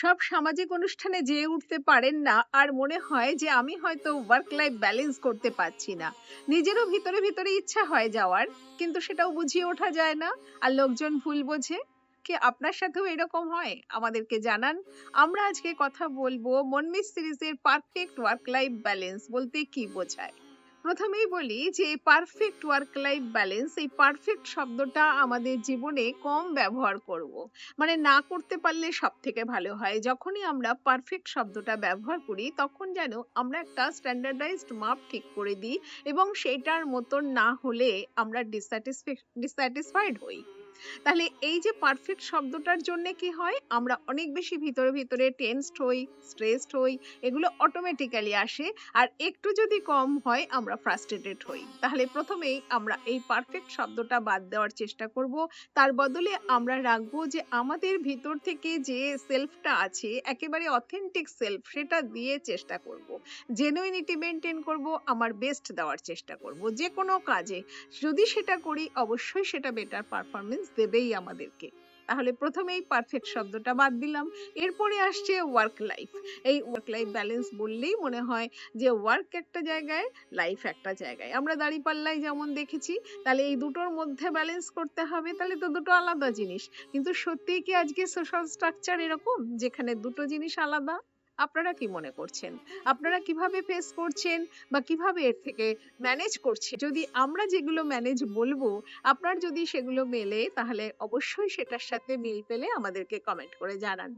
সব সামাজিক অনুষ্ঠানে যেয়ে উঠতে পারেন না আর মনে হয় যে আমি হয়তো ওয়ার্ক লাইফ ব্যালেন্স করতে পারছি না। নিজেরও ভিতরে ভিতরে ইচ্ছা হয় যাওয়ার, কিন্তু সেটাও বুঝিয়ে ওঠা যায় না, আর লোকজন ভুল বোঝে। কি আপনার সাথেও এরকম হয়? আমাদেরকে জানান। আমরা আজকে কথা বলবো মনমিত সিরিজের পারফেক্ট ওয়ার্ক লাইফ ব্যালেন্স বলতে কি বোঝায়। প্রথমেই বলি যে পারফেক্ট ওয়ার্ক লাইফ ব্যালেন্স, এই পারফেক্ট শব্দটা আমাদের জীবনে কম ব্যবহার করব। মানে না করতে পারলে সব থেকে ভালো হয়। যখনই আমরা পারফেক্ট শব্দটা ব্যবহার করি তখন যেন আমরা একটা স্ট্যান্ডার্ডাইজড মাপ ঠিক করে দিই এবং সেইটার মতন না হলে আমরা ডিসস্যাটিসফাইড হই। তাহলে এই যে পারফেক্ট শব্দটার জন্য কি হয়, আমরা অনেক বেশি ভিতরে ভিতরে টেনসড হই, স্ট্রেসড হই, এগুলো অটোমেটিক্যালি আসে। আর একটু যদি কম হয় আমরা ফ্রাস্ট্রেটেড হই। তাহলে প্রথমেই আমরা এই পারফেক্ট শব্দটা বাদ দেওয়ার চেষ্টা করব। তার বদলে আমরা রাখবো যে আমাদের ভিতর থেকে যে সেলফটা আছে, একেবারে অথেন্টিক সেলফ, সেটা দিয়ে চেষ্টা করব। জেনুইনিটি মেনটেন করব, আমার বেস্ট দেওয়ার চেষ্টা করব যে কোনো কাজে। যদি সেটা করি অবশ্যই সেটা বেটার পারফরমেন্স দেবেই আমাদেরকে। তাহলে প্রথমেই পারফেক্ট শব্দটা বাদ দিলাম। এরপরে আসছে ওয়ার্ক লাইফ। এই ওয়ার্ক লাইফ ব্যালেন্স বললেই মনে হয় যে ওয়ার্ক একটা জায়গায়, লাইফ একটা জায়গায়। আমরা দাঁড়িপাল্লায় যেমন দেখেছি, তাহলে এই দুটোর মধ্যে ব্যালেন্স করতে হবে, তাহলে তো দুটো আলাদা জিনিস। কিন্তু সত্যিই কি আজকে সোশ্যাল স্ট্রাকচার এরকম যেখানে দুটো জিনিস আলাদা? আপনারা কি মনে করছেন? আপনারা কিভাবে ফেস করছেন বা কিভাবে এর থেকে ম্যানেজ করছে? যদি আমরা যেগুলো ম্যানেজ বলবো, আপনার যদি সেগুলো মেলে, তাহলে অবশ্যই সেটার সাথে মিল পেলে আমাদেরকে কমেন্ট করে জানান।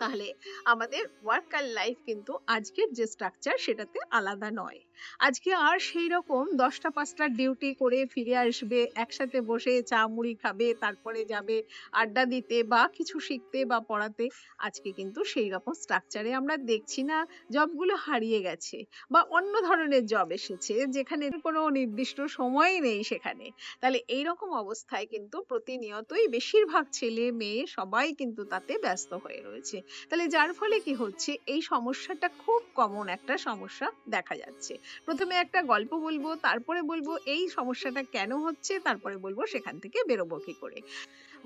তাহলে আমাদের ওয়ার্ক আর লাইফ কিন্তু আজকের যে স্ট্রাকচার সেটাতে আলাদা নয়। আজকে আর সেই রকম 10টা 5টার ডিউটি করে ফিরে আসবে, একসাথে বসে চা মুড়ি খাবে, তারপরে যাবে আড্ডা দিতে বা কিছু শিখতে বা পড়াতে। আজকে কিন্তু সেই রকম স্ট্রাকচারে আমরা দেখছি না। জবগুলো হারিয়ে গেছে বা অন্য ধরনের জব এসেছে যেখানে কোনো নির্দিষ্ট সময়ই নেই সেখানে। তাহলে এইরকম অবস্থায় কিন্তু প্রতিনিয়তই বেশিরভাগ ছেলে মেয়ে সবাই কিন্তু তাতে ব্যস্ত হয়ে রয়েছে। তাহলে যার ফলে কি হচ্ছে, এই সমস্যাটা খুব কমন একটা সমস্যা দেখা যাচ্ছে। প্রথমে একটা গল্প বলবো, তারপরে বলবো এই সমস্যাটা কেন হচ্ছে, তারপরে বলবো সেখান থেকে বেরোবো কি করে।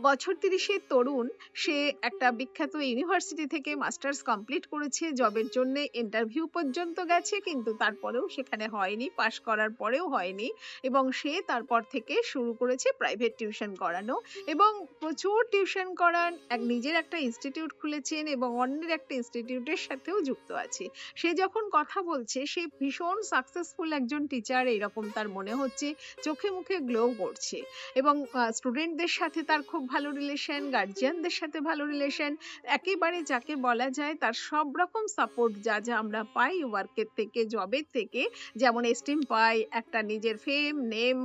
বছর 30-এর তরুণ, সে একটা বিখ্যাত ইউনিভার্সিটি থেকে মাস্টার্স কমপ্লিট করেছে, জবের জন্য ইন্টারভিউ পর্যন্ত গেছে, কিন্তু তারপরেও সেখানে হয়নি, পাশ করার পরেও হয়নি। এবং সে তারপর থেকে শুরু করেছে প্রাইভেট টিউশন করানো এবং প্রচুর টিউশন করান, নিজের একটা ইনস্টিটিউট খুলেছেন এবং অন্যের একটা ইনস্টিটিউটের সাথেও যুক্ত আছে। সে যখন কথা বলছে সে ভীষণ সাকসেসফুল একজন টিচার, এরকম তার মনে হচ্ছে, চোখে মুখে গ্লো করছে। এবং স্টুডেন্টদের সাথে তার খুব ভালো রিলেশন, গার্জিয়ানদের সাথে ভালো রিলেশন, একেবারে যাকে বলা যায় তার সব রকম সাপোর্ট যা যা আমরা পাই ওয়ার্কের থেকে, জবের থেকে, যেমন এস্টিম পাই, একটা নিজের ফেম নেম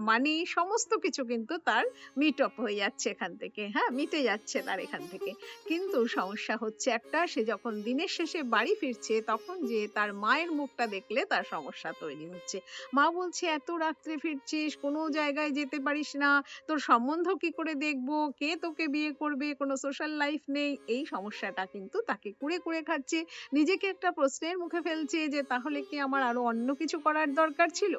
মানি, সমস্ত কিছু কিন্তু তার মিট আপ হয়ে যাচ্ছে এখান থেকে, হ্যাঁ মিটে যাচ্ছে তার এখান থেকে। কিন্তু সমস্যা হচ্ছে একটা, সে যখন দিনের শেষে বাড়ি ফিরছে তখন যে তার মায়ের মুখটা দেখলে তার সমস্যা তৈরি হচ্ছে। মা বলছে, এত রাত্রে ফিরছিস, কোনো জায়গায় যেতে পারিস না, তোর সম্বন্ধ কি করে দেখবো, কে তোকে বিয়ে করবে, কোনো সোশ্যাল লাইফ নেই। এই সমস্যাটা কিন্তু তাকে কুড়ে কুড়ে খাচ্ছে। নিজেকে একটা প্রশ্নের মুখে ফেলছে যে তাহলে কি আমার আরো অন্য কিছু করার দরকার ছিল।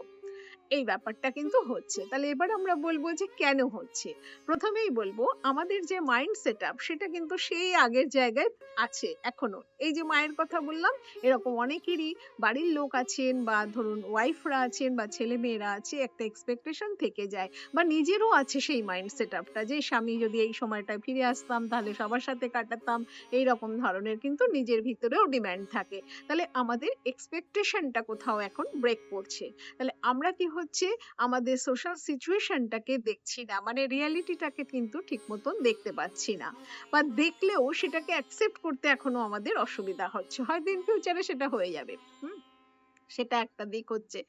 এই ব্যাপারটা কিন্তু হচ্ছে। তাহলে এবার আমরা বলবো যে কেন হচ্ছে। প্রথমেই বলবো আমাদের যে মাইন্ড সেটআপ সেটা কিন্তু সেই আগের জায়গায় আছে এখনো। এই যে মায়ের কথা বললাম, এরকম অনেকেরই বাড়ির লোক আছেন বা ধরুন ওয়াইফরা আছেন বা ছেলে মেয়েরা আছে, একটা এক্সপেকটেশন থেকে যায় বা নিজেরও আছে সেই মাইন্ড সেটআপটা যে স্বামী যদি এই সময়টা ফিরে আসতাম তাহলে সবার সাথে কাটাতাম, এই রকম ধরনের কিন্তু নিজের ভিতরেও ডিমান্ড থাকে। তাহলে আমাদের এক্সপেকটেশনটা কোথাও এখন ব্রেক করছে। তাহলে আমরা কি হচ্ছে, আমাদের সোশ্যাল সিচুয়েশনটাকে দেখছি না, মানে রিয়ালিটিটাকে কিন্তু ঠিক মতন দেখতে পাচ্ছি না, বা দেখলেও সেটাকে অ্যাকসেপ্ট করতে এখনো আমাদের অসুবিধা হচ্ছে। হয়তো ইন ফিউচারে সেটা হয়ে যাবে। সেটা একটা দিক হচ্ছে।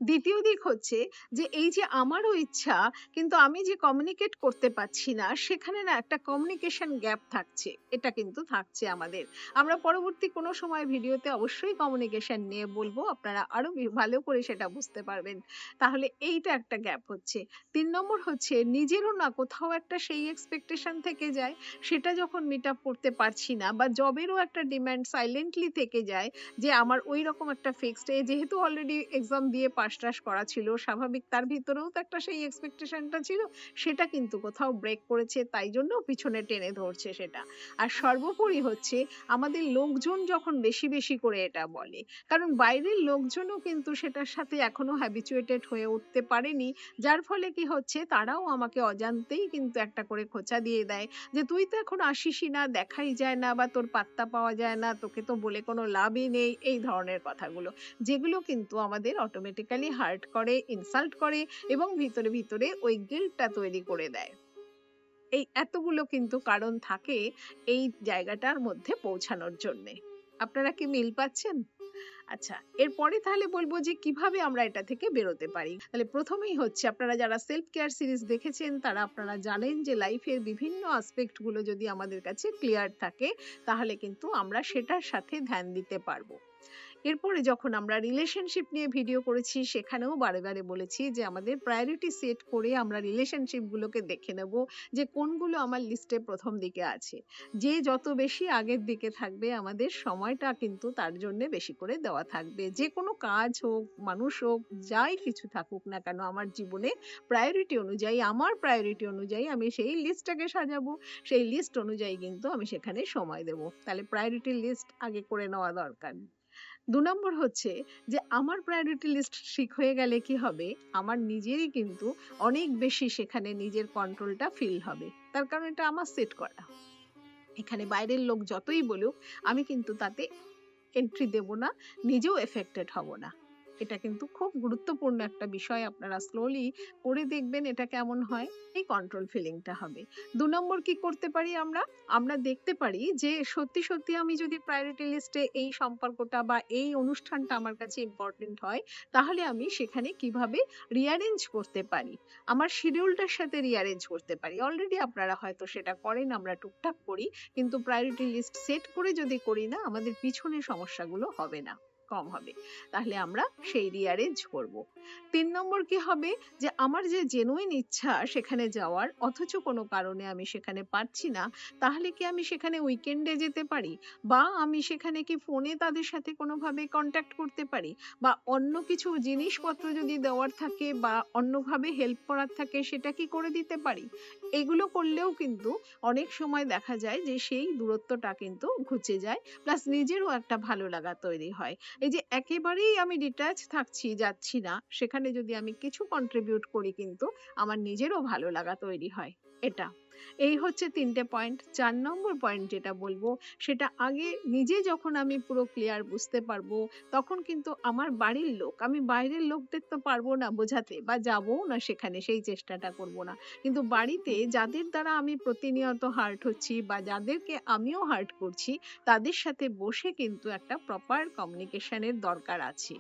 দ্বিতীয় দিক হচ্ছে যে এই যে আমারও ইচ্ছা, কিন্তু আমি যে কমিউনিকেট করতে পারছি না, সেখানে না একটা কমিউনিকেশন গ্যাপ থাকছে। এটা কিন্তু থাকছে আমাদের। আমরা পরবর্তী কোনো সময় ভিডিওতে অবশ্যই কমিউনিকেশন নিয়ে বলবো, আপনারা আরো ভালো করে সেটা বুঝতে পারবেন। তাহলে এইটা একটা গ্যাপ হচ্ছে। 3 নম্বর হচ্ছে নিজেরও না কোথাও একটা সেই এক্সপেকটেশন থেকে যায়, সেটা যখন মিট আপ করতে পারছি না, বা জবেরও একটা ডিমান্ড সাইলেন্টলি থেকে যায় যে আমার ওই রকম একটা ফিক্সড এজ যেহেতু অলরেডি এক্সাম দিয়ে পাস টাস করা ছিল, স্বাভাবিক তার ভিতরেও তো একটা সেই এক্সপেকটেশনটা ছিল, সেটা কিন্তু কোথাও ব্রেক করেছে, তাই জন্য পিছনে টেনে ধরছে সেটা। আর সর্বোপরি হচ্ছে আমাদের লোকজন যখন বেশি বেশি করে এটা বলে, কারণ বাইরের লোকজনও কিন্তু সেটার সাথে এখনো হ্যাবিচুয়েটেড হয়ে উঠতে পারেনি, যার ফলে কি হচ্ছে তারাও আমাকে অজান্তেই কিন্তু একটা করে খোঁচা দিয়ে দেয় যে তুই তো এখন আসিসই না, দেখাই যায় না, বা তোর পাত্তা পাওয়া যায় না, তোকে তো বলে কোনো লাভই নেই, এই ধরনের কথাগুলো, যেগুলো কিন্তু আমাদের অটোমেটিক্যালি হার্ট করে, ইনসাল্ট করে এবং ভিতরে ভিতরে ওই গিল্টটা তৈরি করে দেয়। এই এতগুলো কিন্তু কারণ থাকে এই জায়গাটার মধ্যে পৌঁছানোর জন্যে। আপনারা কি মিল পাচ্ছেন? আচ্ছা, এরপরে তাহলে বলবো যে কিভাবে আমরা এটা থেকে বেরোতে পারি। তাহলে প্রথমেই হচ্ছে, আপনারা যারা সেলফ কেয়ার সিরিজ দেখেছেন তারা আপনারা জানেন যে লাইফের বিভিন্ন আসপেক্ট গুলো যদি আমাদের কাছে ক্লিয়ার থাকে, তাহলে কিন্তু আমরা সেটার সাথে ধ্যান দিতে পারবো। এরপরে যখন আমরা রিলেশনশিপ নিয়ে ভিডিও করেছি, সেখানেও বারে বারে বলেছি যে আমাদের প্রায়োরিটি সেট করে আমরা রিলেশনশিপ গুলোকে দেখে নেব যে কোনগুলো আমার লিস্টে প্রথম দিকে আছে। যে যত বেশি আগের দিকে থাকবে, আমাদের সময়টা কিন্তু তার জন্য বেশি করে দেওয়া থাকবে। যে কোনো কাজ হোক, মানুষ হোক, যাই কিছু থাকুক না কেন, আমার জীবনে প্রায়োরিটি অনুযায়ী, আমার প্রায়োরিটি অনুযায়ী আমি সেই লিস্টটাকে সাজাবো, সেই লিস্ট অনুযায়ী কিন্তু আমি সেখানে সময় দেব। তাহলে প্রায়োরিটি লিস্ট আগে করে নেওয়া দরকার। ২ নম্বর হচ্ছে যে আমার প্রায়োরিটি লিস্ট ঠিক হয়ে গেলে কি হবে, আমার নিজেরই কিন্তু অনেক বেশি সেখানে নিজের কন্ট্রোলটা ফিল হবে। তার কারণ এটা আমার সেট করা। এখানে বাইরের লোক যতই বলুক, আমি কিন্তু তাতে এন্ট্রি দেব না, নিজেও এফেক্টেড হব না। এটা কিন্তু খুব গুরুত্বপূর্ণ একটা বিষয়, আপনারা স্লোলি করে দেখবেন এটা কেমন হয়, এই কন্ট্রোল ফিলিংটা হবে। ২ নম্বর কি করতে পারি আমরা? আমরা দেখতে পারি যে সত্যি সত্যি আমি যদি প্রায়োরিটি লিস্টে এই সম্পর্কটা বা এই অনুষ্ঠানটা আমার কাছে ইম্পর্টেন্ট হয়, তাহলে আমি সেখানে কিভাবে রিঅ্যারেঞ্জ করতে পারি, আমার শিডিউলটার সাথে রিঅ্যারেঞ্জ করতে পারি। অলরেডি আপনারা হয়তো সেটা করেন, আমরা টুকটাক করি, কিন্তু প্রায়োরিটি লিস্ট সেট করে যদি করি না, আমাদের পিছনে সমস্যাগুলো হবে না, কম হবে। তাহলে আমরা সেই রিঅ্যারেঞ্জ করব। ৩ নম্বর কি হবে, যে আমার যে জেনুইন ইচ্ছা সেখানে যাওয়ার, অথচ কোনো কারণে আমি সেখানে পারছি না, তাহলে কি আমি সেখানে উইকেন্ডে যেতে পারি, বা আমি সেখানে কি ফোনে তাদের সাথে কোনোভাবে কন্ট্যাক্ট করতে পারি, বা অন্য কিছু জিনিসপত্র যদি দেওয়ার থাকে বা অন্যভাবে হেল্প করার থাকে, সেটা কি করে দিতে পারি। এগুলো করলেও কিন্তু অনেক সময় দেখা যায় যে সেই দূরত্বটা কিন্তু ঘুচে যায়, প্লাস নিজেরও একটা ভালো লাগা তৈরি হয়। এই যে একেবারেই আমি ডিট্যাচ থাকছি, যাচ্ছি না, সেখানে যদি আমি কিছু কন্ট্রিবিউট করি, কিন্তু আমার নিজেরও ভালো লাগা তৈরি হয়। এটা এই হচ্ছে ৩টে পয়েন্ট। ৪ নম্বর পয়েন্ট যেটা বলবো, সেটা আগে নিজে যখন আমি পুরো ক্লিয়ার বুঝতে পারবো, তখন কিন্তু আমার বাড়ির লোক, আমি বাইরের লোকদের তো পারবো না বোঝাতে, বা যাবও না সেখানে, সেই চেষ্টাটা করব না, কিন্তু বাড়িতে যাদের দ্বারা আমি প্রতিনিয়ত হার্ট হচ্ছি বা যাদেরকে আমিও হার্ট করছি, তাদের সাথে বসে কিন্তু একটা প্রপার কমিউনিকেশনের দরকার আছে।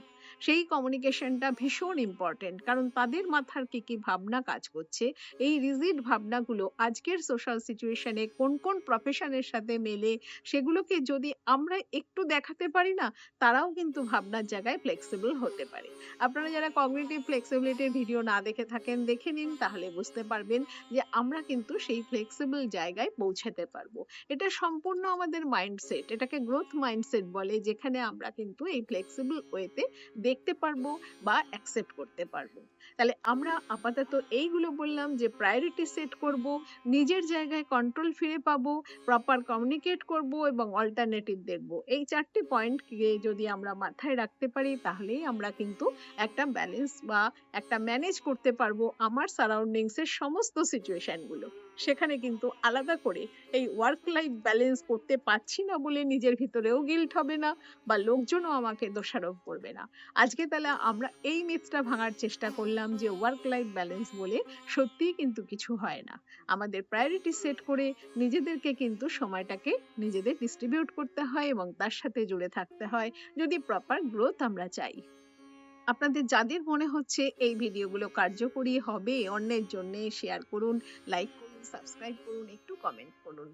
সেই কমিউনিকেশনটা ভীষণ ইম্পর্টেন্ট, কারণ তাদের মাথার কি কি ভাবনা কাজ করছে, এই রিজিড ভাবনাগুলো আজকের সোশ্যাল সিচুয়েশনে কোন কোন প্রফেশনের সাথে মেলে, সেগুলোকে যদি আমরা একটু দেখাতে পারি না, তারাও কিন্তু ভাবনার জায়গায় ফ্লেক্সিবল হতে পারে। আপনারা যারা কগনিটিভ ফ্লেক্সিবিলিটির ভিডিও না দেখে থাকেন, দেখে নিন, তাহলে বুঝতে পারবেন যে আমরা কিন্তু সেই ফ্লেক্সিবল জায়গায় পৌঁছাতে পারবো। এটা সম্পূর্ণ আমাদের মাইন্ডসেট, এটাকে গ্রোথ মাইন্ডসেট বলে, যেখানে আমরা কিন্তু এই ফ্লেক্সিবল ওয়েতে দেখতে পারবো বা অ্যাকসেপ্ট করতে পারবো। তাহলে আমরা আপাতত এইগুলো বললাম যে প্রায়োরিটি সেট করব, নিজের জায়গায় কন্ট্রোল ফিরে পাবো, প্রপার কমিউনিকেট করব এবং অল্টারনেটিভ দেখব। এই 4টে পয়েন্টকে যদি আমরা মাথায় রাখতে পারি, তাহলেই আমরা কিন্তু একটা ব্যালেন্স বা একটা ম্যানেজ করতে পারবো আমার সারাউন্ডিংস এর সমস্ত সিচুয়েশন গুলো। সেখানে কিন্তু আলাদা করে এই ওয়ার্ক লাইফ ব্যালেন্স করতে পারছি না বলে নিজের ভিতরেও গিল্ট হবে না, বা লোকজনও আমাকে দোষারোপ করবে না। আজকে তাহলে আমরা এই মিথটা ভাঙার চেষ্টা করলাম যে ওয়ার্ক লাইফ ব্যালেন্স বলে সত্যিই কিন্তু কিছু হয় না। আমাদের প্রায়োরিটি সেট করে নিজেদেরকে কিন্তু সময়টাকে নিজেদের ডিস্ট্রিবিউট করতে হয় এবং তার সাথে জুড়ে থাকতে হয়, যদি প্রপার গ্রোথ আমরা চাই। আপনাদের যাদের মনে হচ্ছে এই ভিডিওগুলো কার্যকরী হবে অন্যের জন্য, শেয়ার করুন, লাইক করুন, সাবস্ক্রাইব করুন, একটু কমেন্ট করুন।